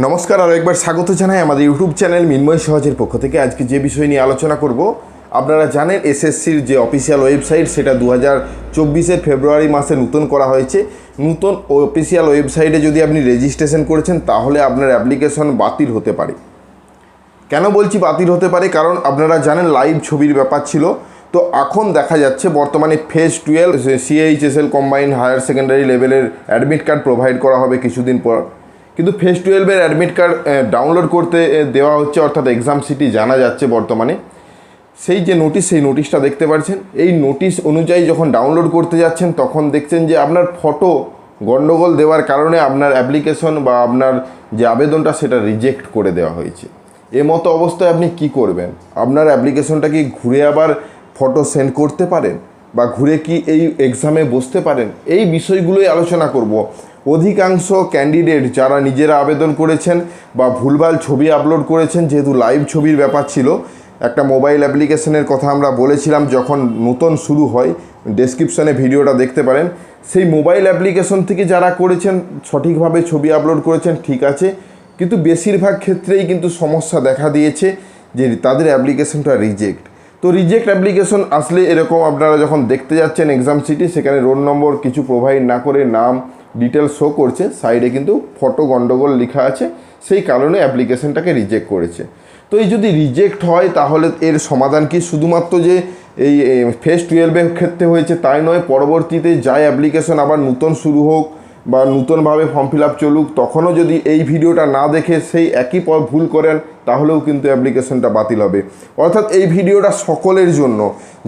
নমস্কার, আরও একবার স্বাগত জানাই আমাদের ইউটিউব চ্যানেল মিনময় সহজের পক্ষ থেকে। আজকে যে বিষয় নিয়ে আলোচনা করব, আপনারা জানেন এসএসসির যে অফিসিয়াল ওয়েবসাইট সেটা 2024 ফেব্রুয়ারি মাসে নতুন করা হয়েছে। নতুন অফিসিয়াল ওয়েবসাইটে যদি আপনি রেজিস্ট্রেশন করেছেন তাহলে আপনার অ্যাপ্লিকেশন বাতিল হতে পারে। কেন বলছি বাতিল হতে পারে? কারণ আপনারা জানেন লাইভ ছবির ব্যাপার ছিল। তো এখন দেখা যাচ্ছে বর্তমানে phase 12 CHSL combined higher secondary লেভেলের অ্যাডমিট কার্ড প্রোভাইড করা হবে কিছুদিন পর। কিন্তু ফেজ 12-এর অ্যাডমিট কার্ড ডাউনলোড করতে দেওয়া হচ্ছে, অর্থাৎ এক্সাম সিটি জানা যাচ্ছে বর্তমানে। সেই যে নোটিশ, সেই নোটিশটা দেখতে পাচ্ছেন। এই নোটিশ অনুযায়ী যখন ডাউনলোড করতে যাচ্ছেন তখন দেখছেন যে আপনার ফটো গণ্ডগোল দেওয়ার কারণে আপনার অ্যাপ্লিকেশন বা আপনার যে আবেদনটা সেটা রিজেক্ট করে দেওয়া হয়েছে। মতো অবস্থায় আপনি কি করবেন? আপনার অ্যাপ্লিকেশনটা কি ঘুরে আবার ফটো সেন্ড করতে পারেন বা ঘুরে কি এই এক্সামে বসতে পারেন? এই বিষয়গুলোই আলোচনা করব। অধিকাংশ ক্যান্ডিডেট যারা নিজেরা আবেদন করেছেন বা ভুলভাল ছবি আপলোড করেছেন, যেহেতু লাইভ ছবির ব্যাপার ছিল, একটা মোবাইল অ্যাপ্লিকেশনের কথা আমরা বলেছিলাম যখন নতুন শুরু হয়, ডেসক্রিপশনে ভিডিওটা দেখতে পারেন। সেই মোবাইল অ্যাপ্লিকেশন থেকে যারা করেছেন সঠিকভাবে ছবি আপলোড করেছেন, ঠিক আছে, কিন্তু বেশিরভাগ ক্ষেত্রেই কিন্তু সমস্যা দেখা দিয়েছে যে তাদের অ্যাপ্লিকেশনটা রিজেক্ট। তো রিজেক্ট অ্যাপ্লিকেশন আসলে এরকম আপনারা যখন দেখতে যাচ্ছেন এক্সাম সিটি, সেখানে রোল নম্বর কিছু প্রোভাইড না করে নাম ডিটেলস শো করছে, সাইডে কিন্তু ফটো গণ্ডগোল লেখা আছে, সেই কারণে অ্যাপ্লিকেশনটাকে রিজেক্ট করেছে। তো এই যদি রিজেক্ট হয় তাহলে এর সমাধান কি শুধুমাত্র যে এই ফেজ 12-এর ক্ষেত্রে হয়েছে তাই নয়, পরবর্তীতে যাই অ্যাপ্লিকেশন আবার নতুন শুরু হোক বা নতুনভাবে ফর্ম ফিল আপ চলুক, তখনও যদি এই ভিডিওটা না দেখে সেই একই ভুল করেন তাহলেও কিন্তু অ্যাপ্লিকেশনটা বাতিল হবে। অর্থাৎ এই ভিডিওটা সকলের জন্য,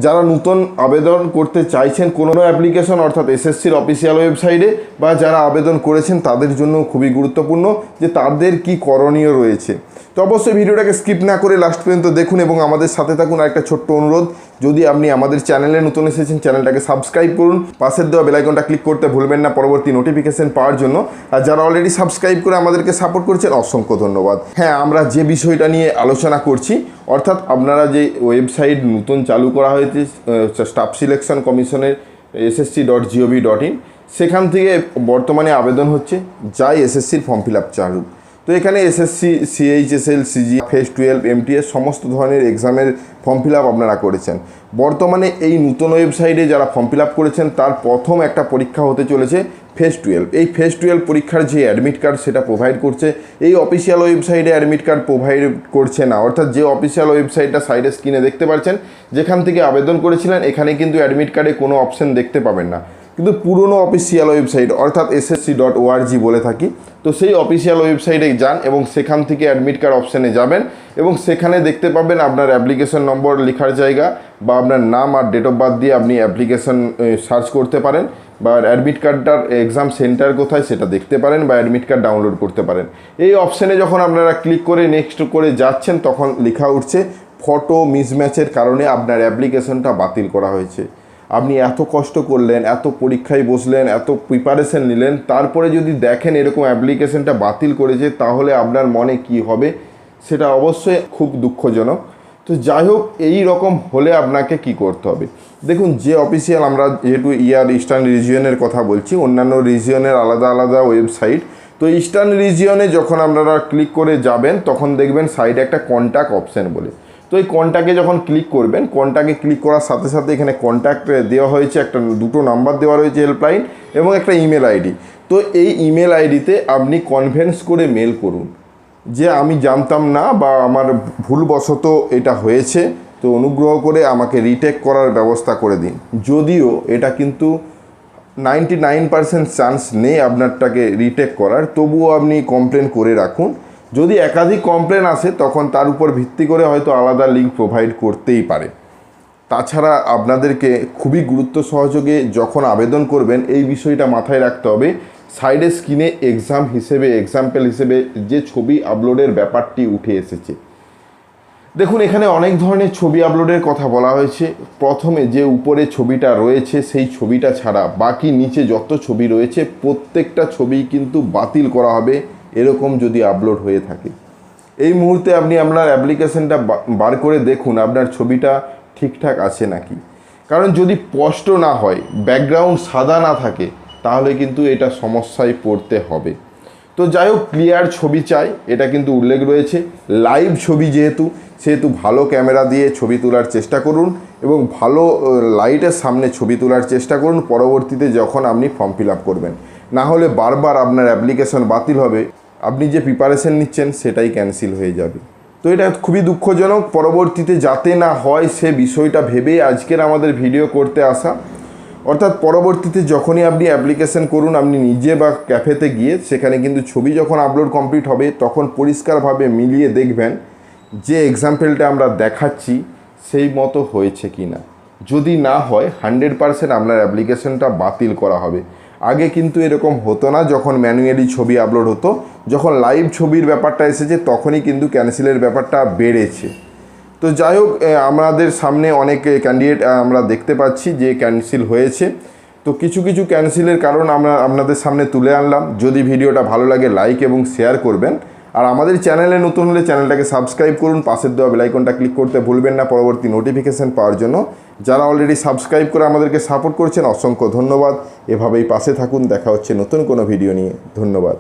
যারা নতুন আবেদন করতে চাইছেন কোনো অ্যাপ্লিকেশন, অর্থাৎ এসএসসির অফিসিয়াল ওয়েবসাইটে, বা যারা আবেদন করেছেন তাদের জন্য খুবই গুরুত্বপূর্ণ যে তাদের কি করণীয় রয়েছে। তো অবশ্যই ভিডিওটাকে স্কিপ না করে লাস্ট পর্যন্ত দেখুন এবং আমাদের সাথে থাকুন। আর একটা ছোট্ট অনুরোধ, যদি আপনি আমাদের চ্যানেলে নতুন এসেছেন চ্যানেলটাকে সাবস্ক্রাইব করুন, পাশের দেওয়া বেল আইকনটা ক্লিক করতে ভুলবেন না পরবর্তী নোটিফিকেশন পাওয়ার জন্য। আর যারা অলরেডি সাবস্ক্রাইব করে আমাদেরকে সাপোর্ট করছেন, অসংখ্য ধন্যবাদ। হ্যাঁ, আমরা যে বিষয়টা নিয়ে আলোচনা করছি, অর্থাৎ আপনারা যে ওয়েবসাইট নতুন চালু করা হয়েছে স্টাফ সিলেকশন কমিশনের ssc.gov.in, সেখান থেকে বর্তমানে আবেদন হচ্ছে যাই এসএসসির ফর্ম ফিল আপ চালু। তো এখানে SSC, CHSL, CG, phase 12, MTS সমস্ত ধরনের এক্সামের ফর্ম ফিল আপ আপনারা করেছেন। বর্তমানে এই নতুন ওয়েবসাইটে যারা ফর্ম ফিল আপ করেছেন তার প্রথম একটা পরীক্ষা হতে চলেছে ফেজ 12। এই ফেজ 12 পরীক্ষার যে অ্যাডমিট কার্ড সেটা প্রোভাইড করছে এই অফিসিয়াল ওয়েবসাইটে অ্যাডমিট কার্ড প্রোভাইড করছে না। অর্থাৎ যে অফিসিয়াল ওয়েবসাইটটা সাইডে স্ক্রিনে দেখতে পাচ্ছেন, যেখান থেকে আবেদন করেছিলেন, এখানে কিন্তু অ্যাডমিট কার্ডে কোনো অপশন দেখতে পাবেন না। কিন্তু পুরনো অফিসিয়াল ওয়েবসাইট, অর্থাৎ ssc.org বলে থাকি, তো সেই অফিসিয়াল ওয়েবসাইটে যান এবং সেখান থেকে অ্যাডমিট কার্ড অপশানে যাবেন এবং সেখানে দেখতে পাবেন আপনার অ্যাপ্লিকেশন নম্বর লেখার জায়গা বা আপনার নাম আর ডেট অফ বার্থ দিয়ে আপনি অ্যাপ্লিকেশন সার্চ করতে পারেন, বা অ্যাডমিট কার্ডটার এক্সাম সেন্টার কোথায় সেটা দেখতে পারেন, বা অ্যাডমিট কার্ড ডাউনলোড করতে পারেন। এই অপশানে যখন আপনারা ক্লিক করে নেক্সট করে যাচ্ছেন তখন লেখা উঠছে ফটো মিসম্যাচের কারণে আপনার অ্যাপ্লিকেশনটা বাতিল করা হয়েছে। আপনি এত কষ্ট করলেন, এত পরীক্ষায় বসলেন, এত প্রিপারেশন নিলেন, তারপরে যদি দেখেন এরকম অ্যাপ্লিকেশনটা বাতিল করেছে তাহলে আপনার মনে কি হবে? সেটা অবশ্যই খুব দুঃখজনক। তো যাই হোক, এই রকম হলে আপনাকে কি করতে হবে? দেখুন, যে অফিসিয়াল, আমরা যেহেতু ইস্টার্ন রিজিয়নের কথা বলছি, অন্যান্য রিজিয়নের আলাদা আলাদা ওয়েবসাইট। তো ইস্টার্ন রিজিয়নে যখন আপনারা ক্লিক করে যাবেন তখন দেখবেন সাইডে একটা কন্ট্যাক্ট অপশান বলে। তো এই কন্ট্যাক্টে যখন ক্লিক করবেন, কন্ট্যাক্টে ক্লিক করার সাথে সাথে এখানে কন্ট্যাক্ট দেওয়া হয়েছে, দুটো নাম্বার দেওয়া রয়েছে হেল্পলাইন এবং একটা ইমেল আইডি। তো এই ইমেল আইডিতে আপনি কনভিন্স করে মেল করুন যে আমি জানতাম না বা আমার ভুলবশত এটা হয়েছে, তো অনুগ্রহ করে আমাকে রিটেক করার ব্যবস্থা করে দিন। যদিও এটা কিন্তু 99% চান্স নেই আপনারটাকে রিটেক করার, তবুও আপনি কমপ্লেন করে রাখুন। যদি একাধিক কমপ্লেন আসে তখন তার উপর ভিত্তি করে হয়তো আলাদা লিঙ্ক প্রোভাইড করতেই পারে। তাছাড়া আপনাদেরকে খুবই গুরুত্ব সহযোগে যখন আবেদন করবেন এই বিষয়টা মাথায় রাখতে হবে, সাইডে স্ক্রিনে এক্সাম্পল হিসেবে যে ছবি আপলোডের ব্যাপারটি উঠে এসেছে। দেখুন, এখানে অনেক ধরনের ছবি আপলোডের কথা বলা হয়েছে। প্রথমে যে উপরে ছবিটা রয়েছে সেই ছবিটা ছাড়া বাকি নিচে যত ছবি রয়েছে প্রত্যেকটা ছবি কিন্তু বাতিল করা হবে এরকম যদি আপলোড হয়ে থাকে। এই মুহূর্তে আপনি আপনার অ্যাপ্লিকেশনটা বার করে দেখুন আপনার ছবিটা ঠিকঠাক আছে নাকি। কারণ যদি স্পষ্ট না হয়, ব্যাকগ্রাউন্ড সাদা না থাকে, তাহলে কিন্তু এটা সমস্যায় পড়তে হবে। তো যাই হোক, ক্লিয়ার ছবি চাই এটা কিন্তু উল্লেখ রয়েছে। লাইভ ছবি সেহেতু ভালো ক্যামেরা দিয়ে ছবি তোলার চেষ্টা করুন এবং ভালো লাইটের সামনে ছবি তোলার চেষ্টা করুন পরবর্তীতে যখন আপনি ফর্ম ফিল আপ করবেন। না হলে বারবার আপনার অ্যাপ্লিকেশন বাতিল হবে, আপনি যে প্রিপারেশন নিচ্ছেন সেটাই ক্যান্সেল হয়ে যাবে। তো এটা খুবই দুঃখজনক, পরবর্তীতে যাতে না হয় সে বিষয়টা ভেবেই আজকের আমাদের ভিডিও করতে আসা। অর্থাৎ পরবর্তীতে যখনই আপনি অ্যাপ্লিকেশন করুন, আপনি নিজে বা ক্যাফেতে গিয়ে সেখানে কিন্তু ছবি যখন আপলোড কমপ্লিট হবে তখন পরিষ্কারভাবে মিলিয়ে দেখবেন যে এক্সাম্পলটা আমরা দেখাচ্ছি সেই মতো হয়েছে কি না। যদি না হয় 100% আপনার অ্যাপ্লিকেশনটা বাতিল করা হবে। আগে কিন্তু এরকম হতো না, যখন ম্যানুয়ালি ছবি আপলোড হতো, যখন লাইভ ছবির ব্যাপারটা এসেছে তখনই কিন্তু ক্যান্সেলের ব্যাপারটা বেড়েছে। তো যাই হোক, আমাদের সামনে অনেক ক্যান্ডিডেট আমরা দেখতে পাচ্ছি যে ক্যান্সেল হয়েছে। তো কিছু ক্যান্সেলের কারণ আমরা আপনাদের সামনে তুলে আনলাম। যদি ভিডিওটা ভালো লাগে লাইক এবং শেয়ার করবেন, আর আমাদের চ্যানেলে নতুন হলে চ্যানেলটাকে সাবস্ক্রাইব করুন, পাশের দেওয়া বেল আইকনটা ক্লিক করতে ভুলবেন না পরবর্তী নোটিফিকেশান পাওয়ার জন্য। যারা অলরেডি সাবস্ক্রাইব করে আমাদেরকে সাপোর্ট করছেন অসংখ্য ধন্যবাদ। এভাবেই পাশে থাকুন, দেখা হচ্ছে নতুন কোনো ভিডিও নিয়ে। ধন্যবাদ।